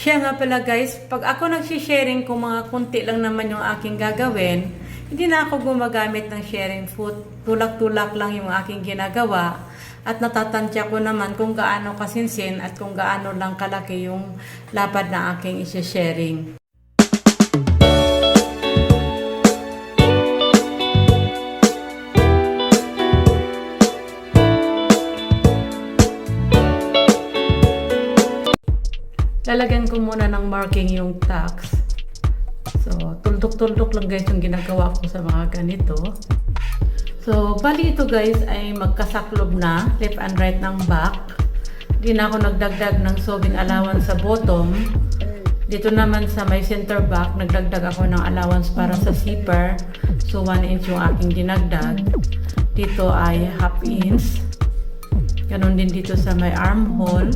Siya nga pala guys, pag ako nagsisharing kung mga kunti lang naman yung aking gagawin, hindi na ako gumagamit ng sharing foot. Tulak-tulak lang yung aking ginagawa. At natatantya ko naman kung gaano kasinsin at kung gaano lang kalaki yung lapad na aking isi-sharing. Lalagyan ko muna ng marking yung tacks. So, tuldok-tuldok lang guys yung ginagawa ko sa mga ganito. So, bali ito guys ay magkasaklob na, left and right ng back. Hindi na ako nagdagdag ng sewing allowance sa bottom. Dito naman sa may center back, nagdagdag ako ng allowance para sa zipper. So, 1 inch yung aking dinagdag. Dito ay half inch. Ganon din dito sa may armhole.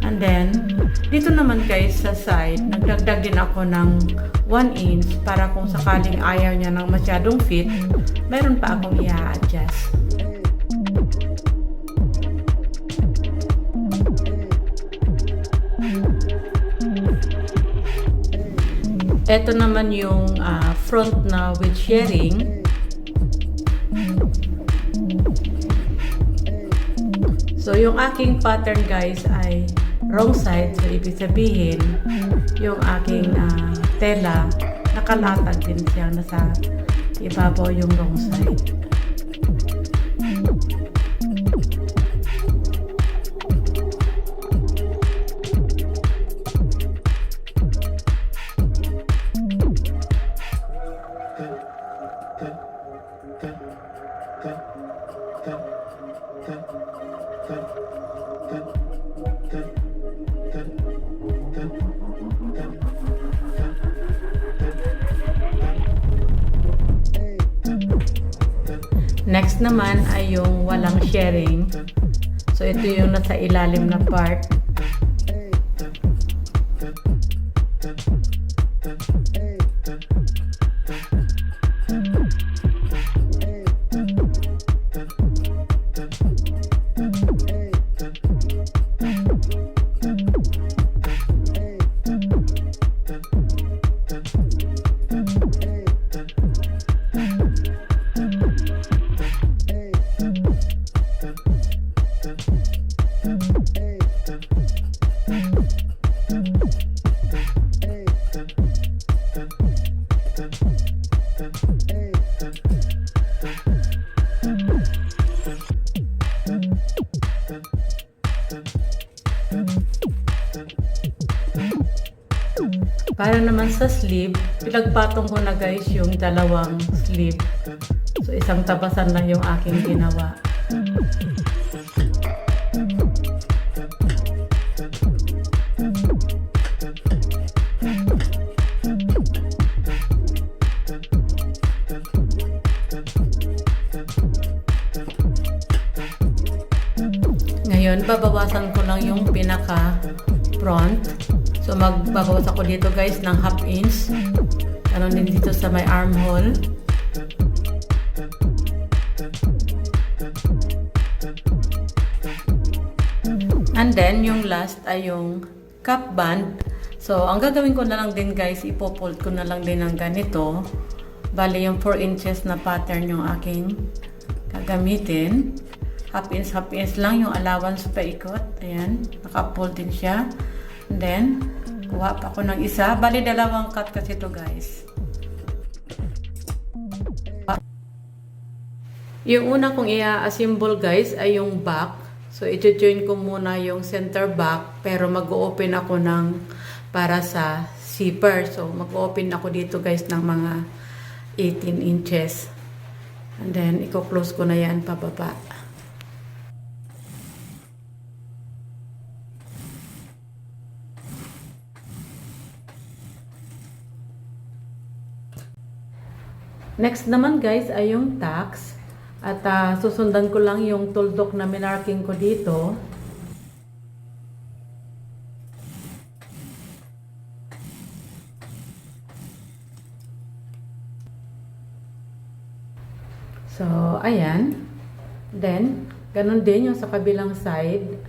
And then, dito naman guys sa side, nagdagdag din ako ng 1 inch para kung sakaling ayaw niya ng masyadong fit, meron pa akong i-adjust. Ito naman yung front na with sharing. So, yung aking pattern guys ay wrong side. So, ibig sabihin, yung aking tela, nakalatag din siya. Nasa ibabaw yung wrong side. Next naman ay yung walang sharing. So, ito yung nasa ilalim na part. Para naman sa sleeve, pinagpatong ko na guys yung dalawang sleeve. So, isang tabasan lang yung aking ginawa. Ngayon, babawasan ko lang yung pinaka front. So, magbabawas ako dito guys ng half inch. Ganon din dito sa may armhole. And then, yung last ay yung cup band. So, ang gagawin ko na lang din guys, ipofold ko na lang din ng ganito. Bali, yung 4 inches na pattern yung aking gagamitin. Half inch lang yung allowance pa ikot. Ayan, naka-fold din siya. And then, kuha pa ako ng isa. Bali, dalawang cut kasi ito guys. Yung una kong i-assemble guys ay yung back. So, i-join ko muna yung center back. Pero mag-open ako ng para sa zipper. So, mag-open ako dito guys ng mga 18 inches. And then, i-close ko na yan pababa. Next naman guys ay yung tacks. At susundan ko lang yung tuldok na minarking ko dito. So, ayan. Then, ganun din yung sa kabilang side.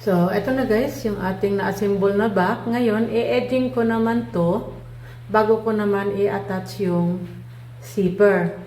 So, eto na guys, yung ating na-assemble na back. Ngayon, i-edging ko naman to bago ko naman i-attach yung zipper.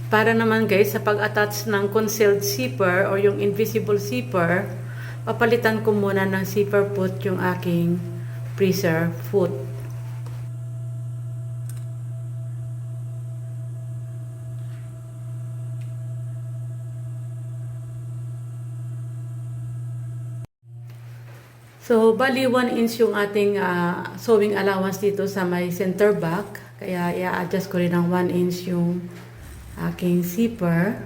Para naman guys, sa pag-attach ng concealed zipper or yung invisible zipper, papalitan ko muna ng zipper foot yung aking freezer foot. So, bali 1 inch yung ating sewing allowance dito sa may center back. Kaya i-adjust ko rin ng 1 inch yung aking zipper.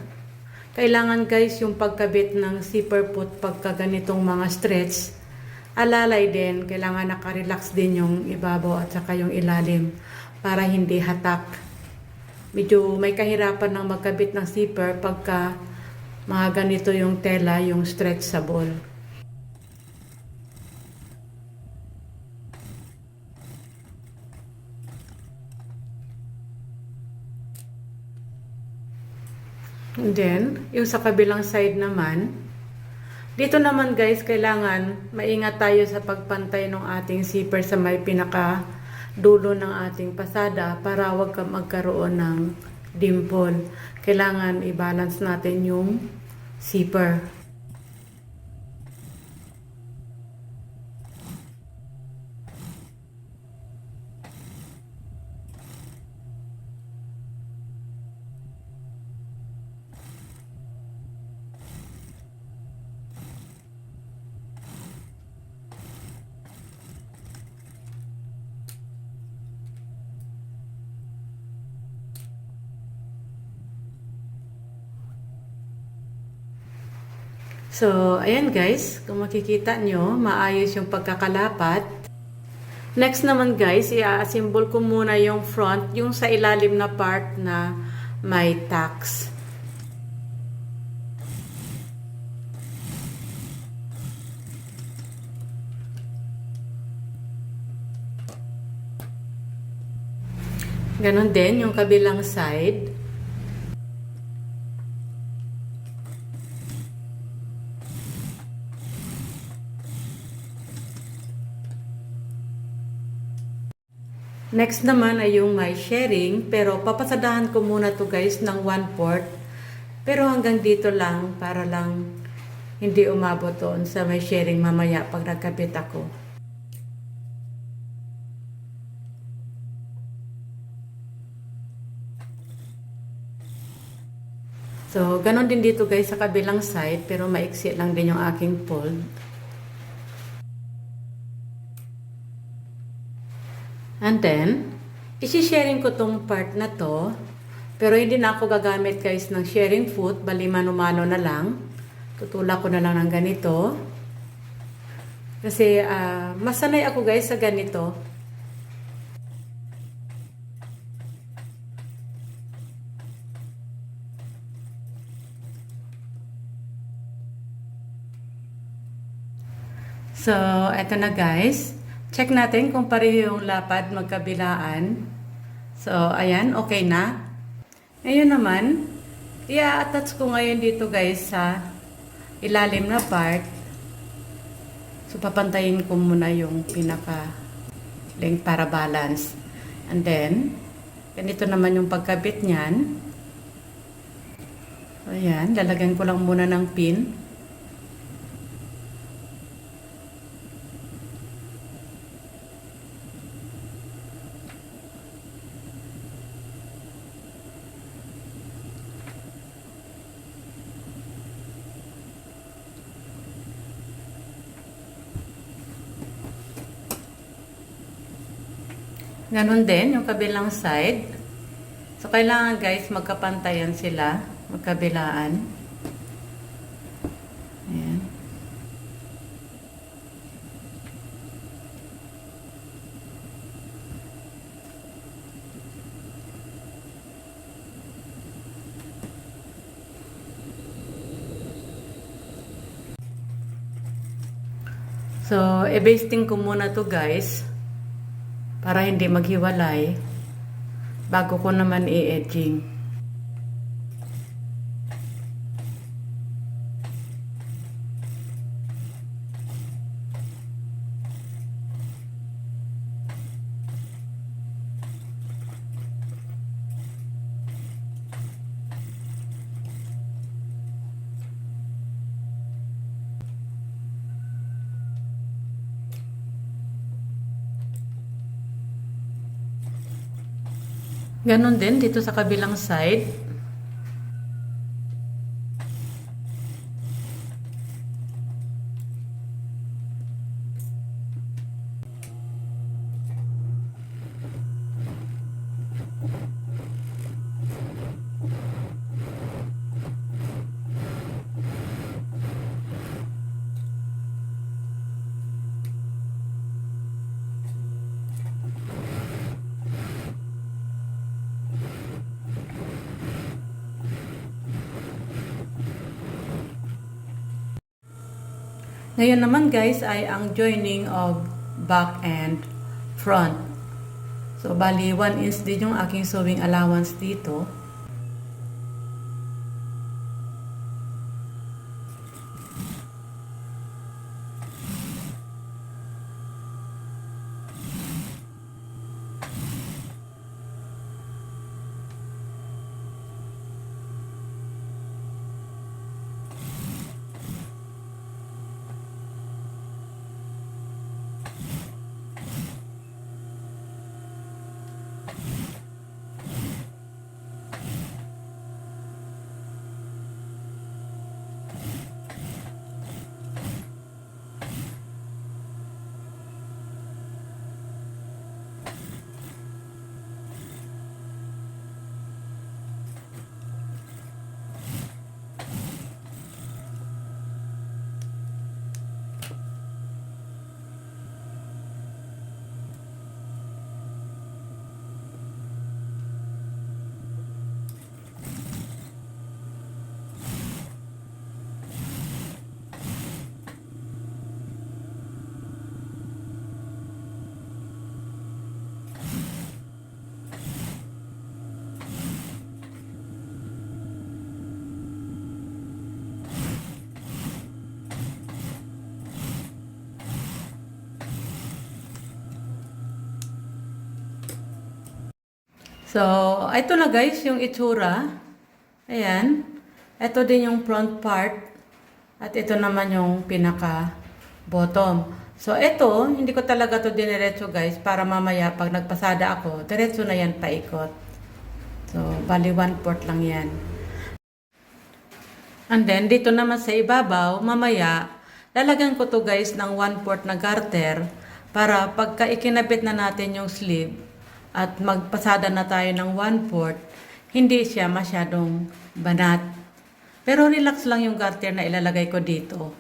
Kailangan guys yung pagkabit ng zipper foot pagka ganitong mga stretch, alalay din. Kailangan nakarelax din yung ibabaw at saka yung ilalim para hindi hatak. Medyo may kahirapan ng magkabit ng zipper pagka mga ganito yung tela, yung stretchable. And then, yung sa kabilang side naman, dito naman guys, kailangan maingat tayo sa pagpantay ng ating zipper sa may pinaka dulo ng ating pasada para wag ka magkaroon ng dimple. Kailangan i-balance natin yung zipper. So, ayan guys, kung makikita nyo, maayos yung pagkakalapat. Next naman guys, i-assemble ko muna yung front, yung sa ilalim na part na may tacks. Ganon din yung kabilang side. Next naman ay yung may sharing, pero papasadahan ko muna to guys ng 1/4. Pero hanggang dito lang para lang hindi umabot doon sa may sharing mamaya pag nagkabit ako. So, ganon din dito guys sa kabilang side, pero maiksi lang din yung aking fold. And then, isi-sharing ko tong part na to, pero hindi na ako gagamit guys ng sharing foot, bali mano-mano na lang. Tutulak ko na lang ng ganito. Kasi masanay ako guys sa ganito. So, eto na guys. Check natin kung pareho yung lapad magkabilaan. So, ayan, okay na. Ngayon naman, i-attach ko ngayon dito guys sa ilalim na part. So, papantayin ko muna yung pinaka-length para balance. And then, ganito naman yung pagkabit niyan. So, ayan, lalagyan ko lang muna ng pin. Ganon din yung kabilang side. So, kailangan guys magkapantayan sila, magkabilaan. So, i-basting ko muna to guys para hindi maghiwalay bago ko naman i-edging. Ganon din dito sa kabilang side. Ngayon naman guys ay ang joining of back and front. So bali 1 inch din yung aking sewing allowance dito. So, ito na guys yung itsura. Ayan. Ito din yung front part. At ito naman yung pinaka bottom. So, ito, hindi ko talaga to diniretso guys para mamaya pag nagpasada ako, diretso na yan paikot. So, bali 1/4 lang yan. And then, dito naman sa ibabaw, mamaya, lalagyan ko to guys ng 1/4 na garter para pagka ikinabit na natin yung sleeve at magpasada na tayo ng 1/4, hindi siya masyadong banat. Pero relax lang yung garter na ilalagay ko dito.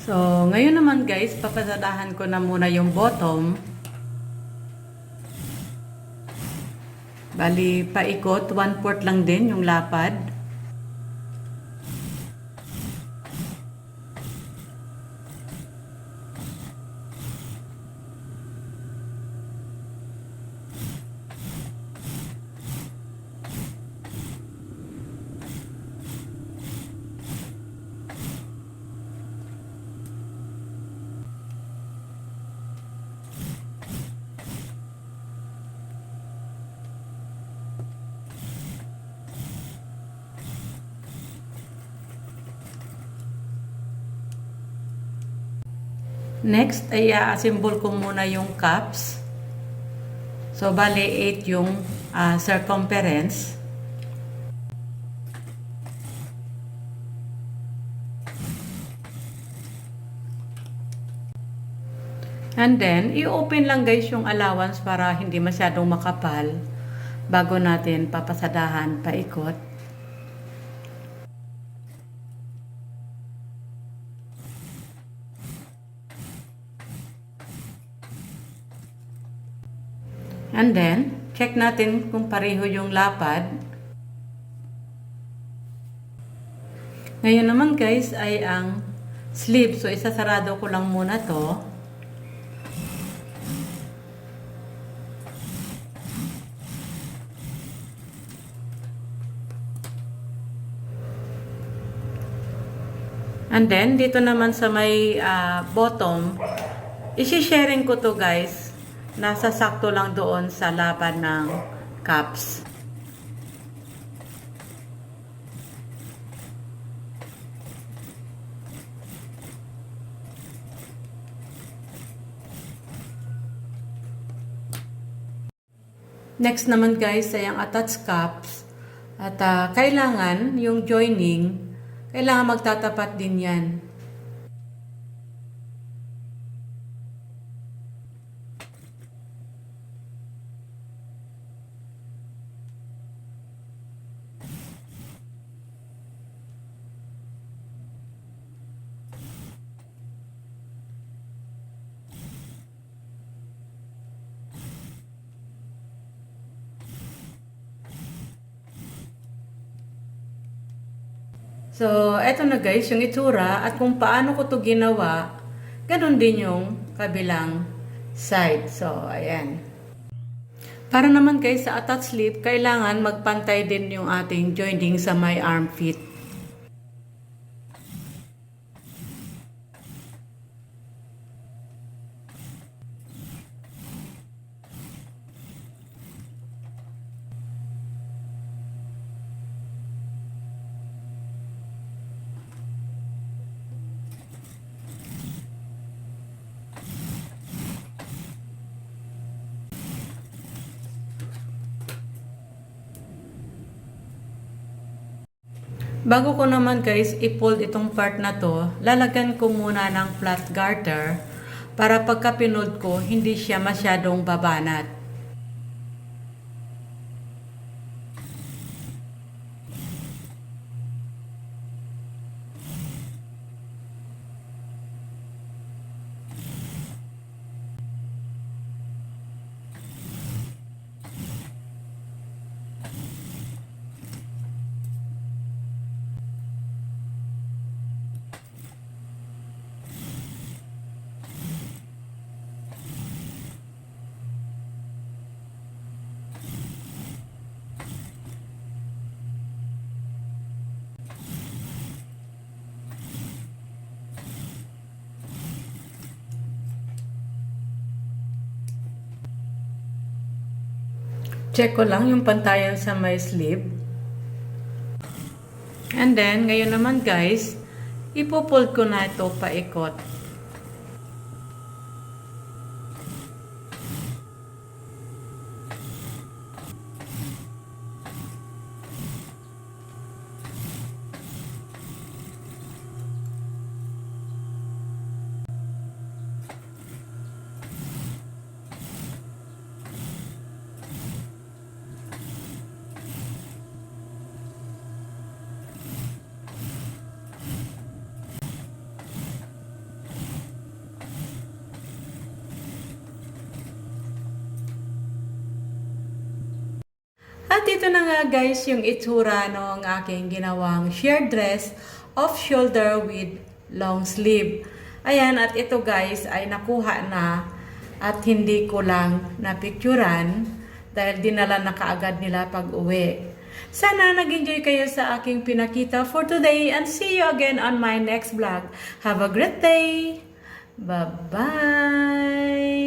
So, ngayon naman guys, papasadahan ko na muna yung bottom. Bali, paikot, 1/4 lang din yung lapad. Next, ay i-assemble ko muna yung cups. So, bali 8 yung circumference. And then, i-open lang guys yung allowance para hindi masyadong makapal bago natin papasadahan paikot. And then, check natin kung pareho yung lapad. Ngayon naman guys ay ang sleeve. So isasarado ko lang muna to. And then, dito naman sa may bottom, isi-sharing ko to guys. Nasa sakto lang doon sa laban ng cups. Next naman guys ay ang attached cups. At kailangan yung joining, kailangan magtatapat din yan. So, eto na guys, yung itsura at kung paano ko to ginawa, ganun din yung kabilang side. So, ayan. Para naman guys, sa attached sleeve, kailangan magpantay din yung ating joining sa may armpit. Bago ko naman guys i-fold itong part na to, lalagyan ko muna ng flat garter para pagka pinold ko, hindi siya masyadong babanat. Check ko lang yung pantayan sa my sleeve. And then, ngayon naman guys, ipo-fold ko na ito paikot. At ito na nga guys yung itsura ng aking ginawang sheer dress off shoulder with long sleeve. Ayan, at ito guys ay nakuha na at hindi ko lang napicturan dahil dinala na kaagad nila pag uwi. Sana nag-enjoy kayo sa aking pinakita for today and see you again on my next vlog. Have a great day! Bye-bye!